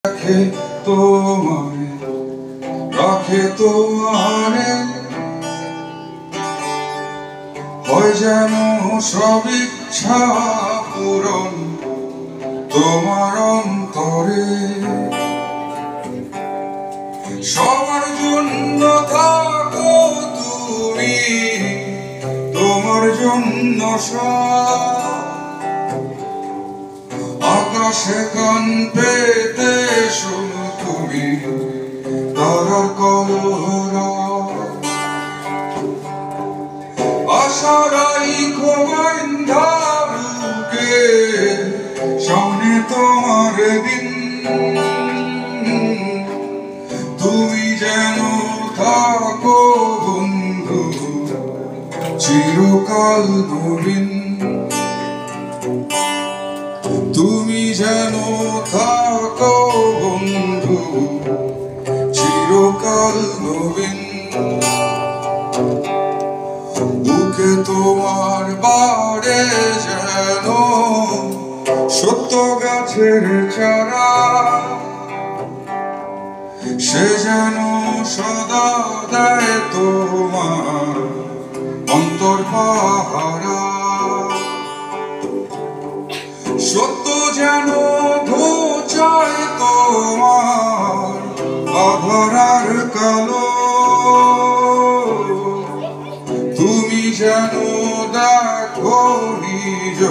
রাখে তোমায়, রাখে তোমারে, হয় যেন সব ইচ্ছা পূরণ তোমার অন্তরে। সবার জন্য থাকো তুমি, তোমার জন্য আকাশে কান পেতে শোনো তুমি তারার কলরা। আশারাই খোবাইন্ধা বুকে সামনে তোমার দিন, তুমি যেন থাকো বন্ধু চিরকাল নবীন। তুমি যেন থাকো বন্ধু চিরকাল নবীন। বুকে তোমার বাড়ে যেন সত্য গাছের চারা, সে যেন সদা দেয় তোমার অন্তর পাহারা। সত্য যেন ঘোচায় তোমার আধারার কালো, তুমি যেন দেখো নিজ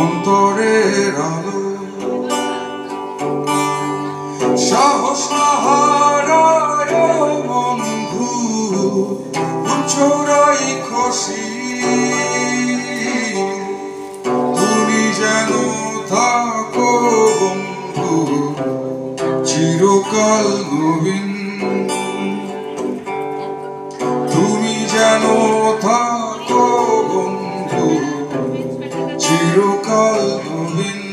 অন্তরের আলো। সাহস না হারায় বন্ধু, উচ্চরাই খুশি, তুমি যেন থাকো বন্ধু চিরকাল নবীন। তুমি যেন থাকো বন্ধু চিরকাল নবীন।